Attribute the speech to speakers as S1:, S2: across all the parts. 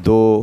S1: 2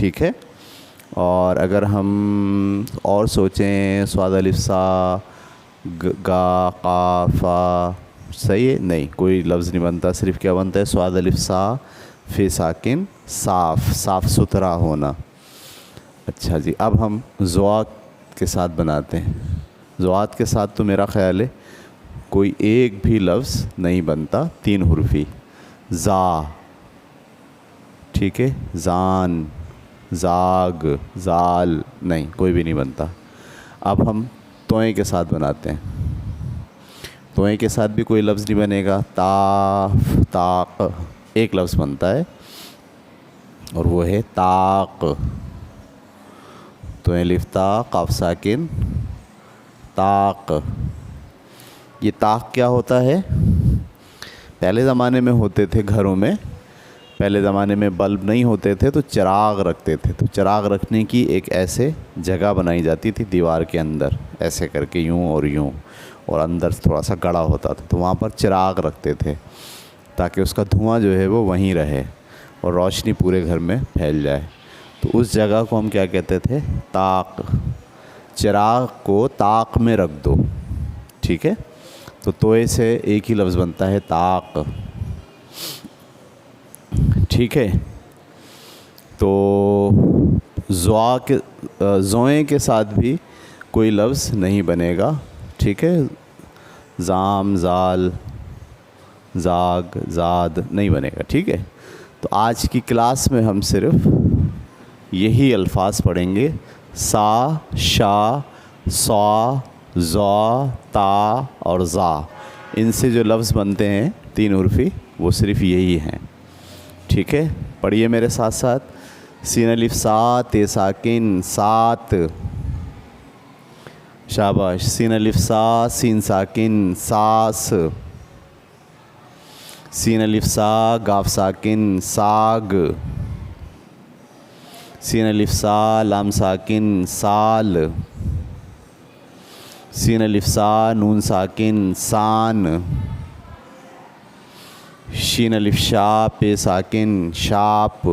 S1: ٹھیک ہے. اور اگر ہم اور سوچیں صاد الف سا گا قاف فا، صحیح ہے؟ نہیں، کوئی لفظ نہیں بنتا، صرف کیا بنتا ہے صاد الف سا فے ساکن صاف، صاف ستھرا ہونا. اچھا جی، اب ہم ضاد کے ساتھ بناتے ہیں. ضاد کے ساتھ تو میرا خیال ہے کوئی ایک بھی لفظ نہیں بنتا 3 حرفی. زا، ٹھیک ہے، زان، زاگ، زال، نہیں کوئی بھی نہیں بنتا. اب ہم توئیں کے ساتھ بناتے ہیں. توئیں کے ساتھ بھی کوئی لفظ نہیں بنے گا. تاف، تاق، ایک لفظ بنتا ہے اور وہ ہے طاق. توئیں الف تا قاف ساکن طاق. یہ طاق کیا ہوتا ہے؟ پہلے زمانے میں ہوتے تھے گھروں میں، پہلے زمانے میں بلب نہیں ہوتے تھے تو چراغ رکھتے تھے. تو چراغ رکھنے کی ایک ایسے جگہ بنائی جاتی تھی دیوار کے اندر، ایسے کر کے یوں اور یوں، اور اندر تھوڑا سا گڑھا ہوتا تھا، تو وہاں پر چراغ رکھتے تھے تاکہ اس کا دھواں جو ہے وہ وہیں رہے اور روشنی پورے گھر میں پھیل جائے. تو اس جگہ کو ہم کیا کہتے تھے؟ طاق. چراغ کو طاق میں رکھ دو، ٹھیک ہے. تو توئے سے ایک ہی لفظ بنتا ہے طاق، ٹھیک ہے. تو زوئیں کے ساتھ بھی کوئی لفظ نہیں بنے گا، ٹھیک ہے. زام، زال، زاگ، زاد نہیں بنے گا، ٹھیک ہے. تو آج کی کلاس میں ہم صرف یہی الفاظ پڑھیں گے. سا، شا، صا، زا، تا اور زا. ان سے جو لفظ بنتے ہیں 3 حرفی وہ صرف یہی ہیں، ٹھیک ہے. پڑھیے میرے ساتھ ساتھ. سین الف سا تے ساکن سات، شاباش. سین الف سا سین ساکن ساس. سین الف سا گاف ساکن ساگ. سین الف سا لام ساکن سال. سین الف سا نون ساکن سان. شین الف شا پے ساکن شاپ.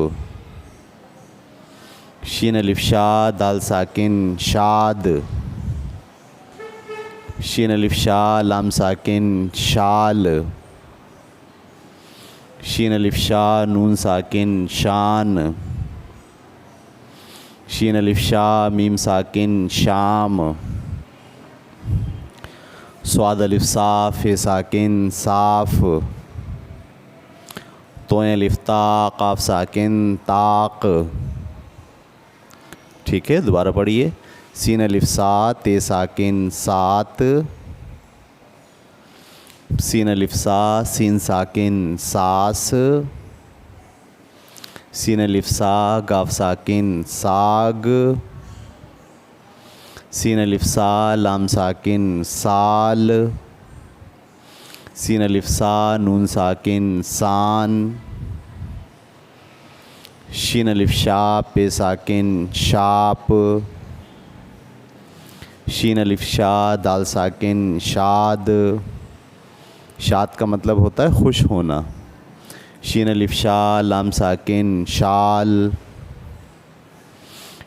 S1: شین الف شا دال ساکن شاد. شین الف شا لام ساکن شال. شین الف شا نون ساکن شان. شین الف شا میم ساکن شام. صاد الف سا فے ساکن صاف. توئیں الف تا قاف ساکن طاق، ٹھیک ہے. دوبارہ پڑھیے. سین الف سا تے ساکن سات. سین الف سا سین ساکن ساس. سین الف سا گاف ساکن ساگ. سین الف سا لام ساکن سال. سین الف سا نون ساکن سان. شین الف شا پے ساکن شاپ. شین الف شا دال ساکن شاد. شاد کا مطلب ہوتا ہے خوش ہونا. شین الف شا لام ساکن شال.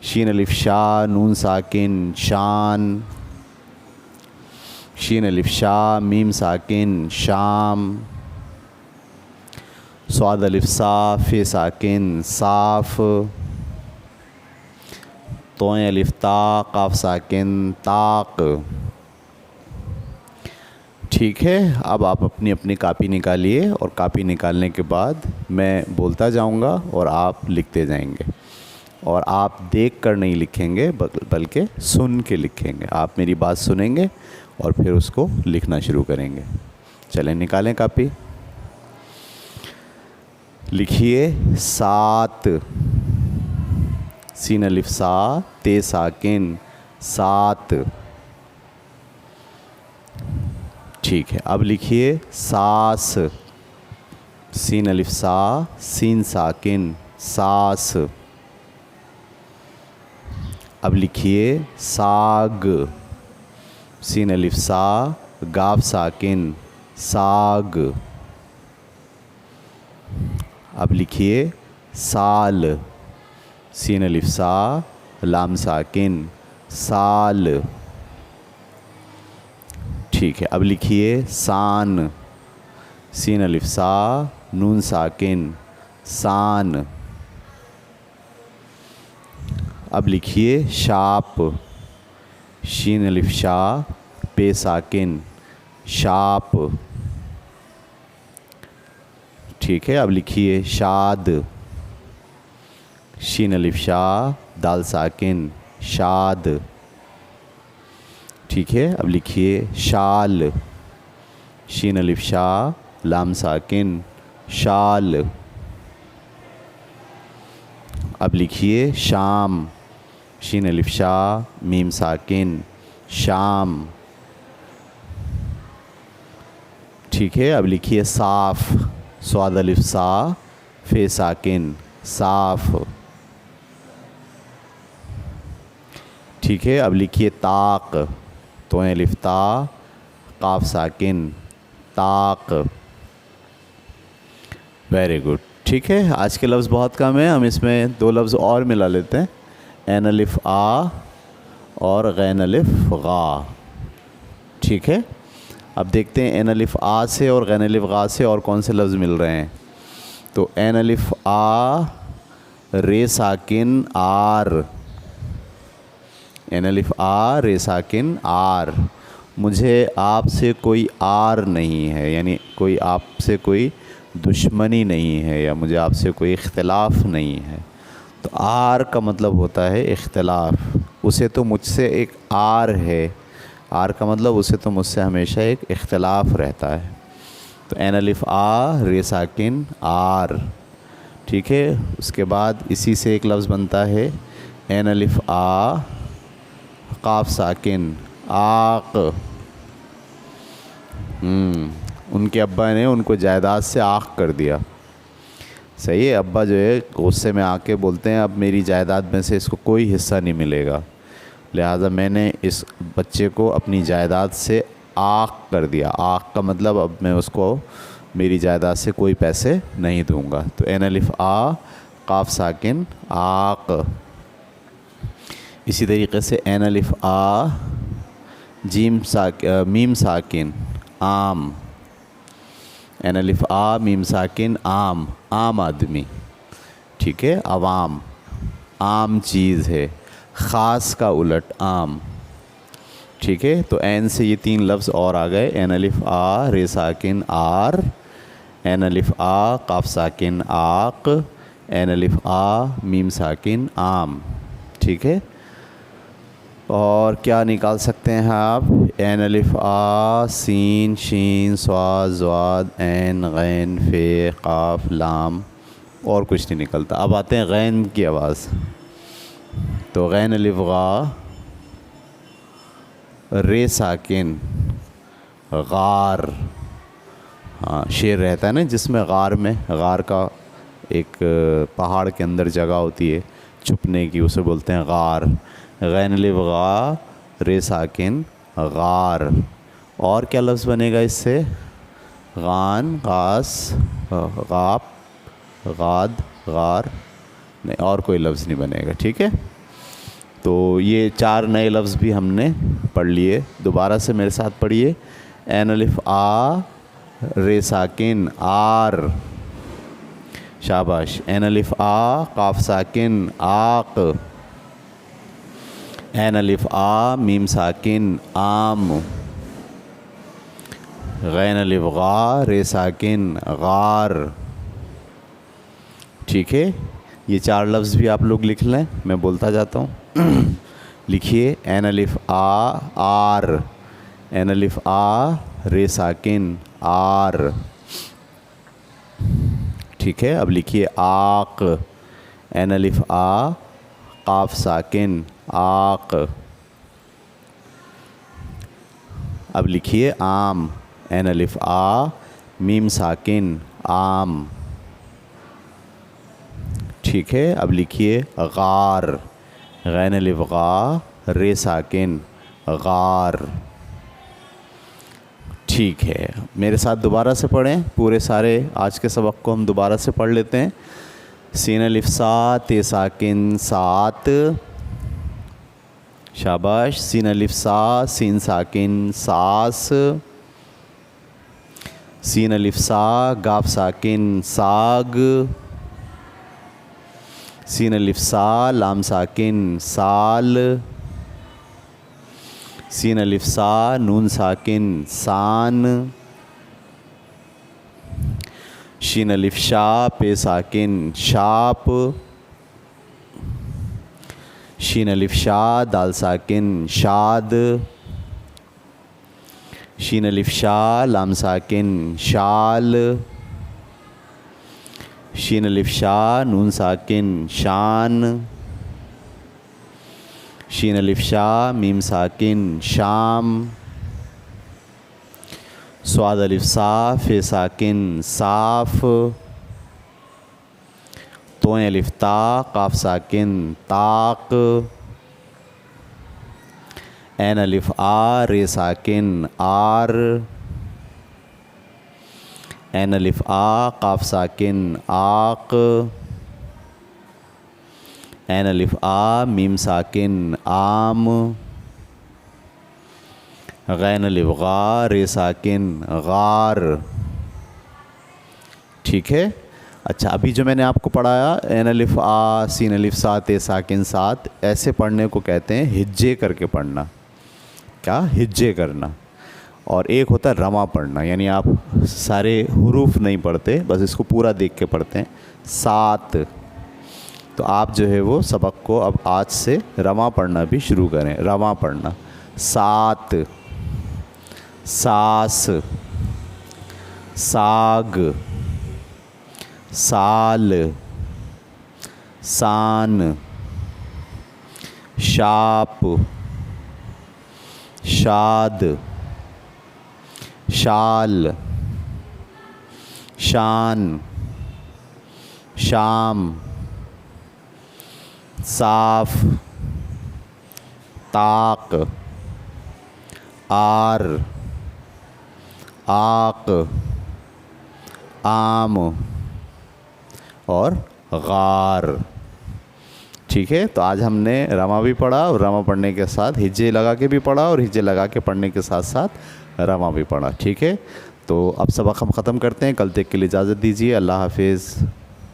S1: شین الف شا نون ساکن شان. شین الف شا میم ساکن شام. صاد الف سا فے ساکن صاف. توئیں الف تا قاف ساکن طاق، ٹھیک ہے. اب آپ اپنی اپنی کاپی نکالیے اور کاپی نکالنے کے بعد میں بولتا جاؤں گا اور آپ لکھتے جائیں گے. اور آپ دیکھ کر نہیں لکھیں گے بلکہ سن کے لکھیں گے. آپ میری بات سنیں گے اور پھر اس کو لکھنا شروع کریں گے. چلیں نکالیں کاپی. لکھیے سات. سین الف سا تے ساکن سات، ٹھیک ہے. اب لکھیے ساس. سین الف سا سین ساکن ساس. اب لکھیے ساگ. سین الف سا گاف ساکن ساگ. اب لکھیے سال. سین الف سا لام ساکن سال. ٹھیک ہے, اب لکھیے سان. سین الف سا نون ساکن سان. اب لکھیے شاپ. شین الف شا پے ساکن شاپ. ٹھیک ہے, اب لکھیے شاد. شین الف شا دال ساکن شاد. ٹھیک ہے, اب لکھیے شال. شین الف شا لام ساکن شال. اب لکھیے شام. شین الف شا میم ساکن شام. ٹھیک ہے, اب لکھیے صاف. صاد الف سا فے ساکن صاف. ٹھیک ہے, اب لکھیے طاق. تو الف تا قاف ساکن طاق. Very good. ٹھیک ہے, آج کے لفظ بہت کم ہیں, ہم اس میں 2 لفظ اور ملا لیتے ہیں, عین الف آ اور غین الف غا. ٹھیک ہے, اب دیکھتے ہیں عین الف آ سے اور غین الف غا سے اور کون سے لفظ مل رہے ہیں. تو عین الف آ رے ساکن آر. عین الف آ رے ساکن آر. مجھے آپ سے کوئی آر نہیں ہے, یعنی کوئی آپ سے کوئی دشمنی نہیں ہے, یا مجھے آپ سے کوئی اختلاف نہیں ہے. تو آر کا مطلب ہوتا ہے اختلاف. اسے تو مجھ سے ایک آر ہے. آر کا مطلب اسے تو مجھ سے ہمیشہ ایک اختلاف رہتا ہے. تو عین الف آ رے ساکن آر. ٹھیک ہے, اس کے بعد اسی سے ایک لفظ بنتا ہے عین الف آ قاف ساکن آق. ان کے ابا نے ان کو جائیداد سے آق کر دیا. صحیح ہے, ابا جو ہے غصے میں آ کے بولتے ہیں اب میری جائیداد میں سے اس کو کوئی حصہ نہیں ملے گا, لہٰذا میں نے اس بچے کو اپنی جائیداد سے آق کر دیا. آق کا مطلب اب میں اس کو میری جائیداد سے کوئی پیسے نہیں دوں گا. تو عین الف آ قاف ساکن آق. اسی طریقے سے عین الف آ میم ساکن عام. عین الف آ میم ساکن عام. عام آدمی. ٹھیک ہے, عوام عام چیز ہے. خاص کا الٹ عام. ٹھیک ہے, تو عین سے یہ 3 لفظ اور آ گئے. عین الف آ رے ساکن آر. عین الف آ قاف ساکن آق. عین الف آ میم ساکن عام. ٹھیک ہے, اور کیا نکال سکتے ہیں آپ؟ عین الف آ سین شین صاد ضاد عین غین فے قاف لام, اور کچھ نہیں نکلتا. اب آتے ہیں غین کی آواز. تو غین الف غا رے ساکن غار. ہاں, شعر رہتا ہے نا جس میں غار کا ایک پہاڑ کے اندر جگہ ہوتی ہے چھپنے کی, اسے بولتے ہیں غار. غین الف غا رے ساکن غار. اور کیا لفظ بنے گا اس سے؟ غان غاس غاپ غاد غار. نہیں, اور کوئی لفظ نہیں بنے گا. ٹھیک ہے, تو یہ 4 نئے لفظ بھی ہم نے پڑھ لیے. دوبارہ سے میرے ساتھ پڑھیے. عین الف آ رے ساکن آر. شاباش. عین الف آ قاف ساکن آق. عین الف آ میم ساکن عام. غین الف غا رے ساکن غار. ٹھیک ہے, یہ 4 لفظ بھی آپ لوگ لکھ لیں, میں بولتا جاتا ہوں. لکھیے عین الف آ آر. عین الف آ رے ساکن آر. ٹھیک ہے, اب لکھیے آق. عین الف آ قاف ساکن آق. اب لکھیے عام. عین الف آ میم ساکن عام. ٹھیک ہے, اب لکھیے غار. غین الف غا رے ساکن غار. ٹھیک ہے, میرے ساتھ دوبارہ سے پڑھیں. پورے سارے آج کے سبق کو ہم دوبارہ سے پڑھ لیتے ہیں. سین الف سا تے ساکن سات. شاباش. سین الف سا سین ساکن ساس. سین الف سا گاف ساکن ساگ. سین الف سا لام ساکن سال. سین الف سا نون ساکن سان. شین الف شا پے ساکن شاپ. شین الف شا دال ساکن شاد. شین الف شا لام ساکن شال. شین الف شا نون ساکن شان. شین الف شا میم ساکن شام. صاد الف سا فے ساکن صاف. توئیں الف تا قاف ساکن طاق. عین الف آ رے ساکن آر. عین الف آ قاف ساکن آق. عین الف آ میم ساکن عام. غین الف غا رے ساکن غار. ٹھیک ہے. اچھا ابھی جو میں نے آپ کو پڑھایا عین الف آ سین الف سا تے ساکن سات، ایسے پڑھنے کو کہتے ہیں ہجے کر کے پڑھنا. کیا؟ ہجے کرنا. اور ایک ہوتا ہے رواں پڑھنا، یعنی آپ سارے حروف نہیں پڑھتے، بس اس کو پورا دیکھ کے پڑھتے ہیں. سات. تو آپ جو ہے وہ سبق کو اب آج سے رواں پڑھنا بھی شروع کریں. رواں پڑھنا. سات. ساس. ساگ. سال. سان. شاپ. شاد. شال. شان. شام. صاف. طاق. آر. آق. عام اور غار. ٹھیک ہے. تو آج ہم نے رواں بھی پڑھا اور رواں پڑھنے کے ساتھ ہجے لگا کے بھی پڑھا اور ہجے لگا کے پڑھنے کے ساتھ ساتھ رواں بھی پڑھا. ٹھیک ہے. تو اب سبق ہم ختم کرتے ہیں. کل تک کے لیے اجازت دیجیے. اللہ حافظ.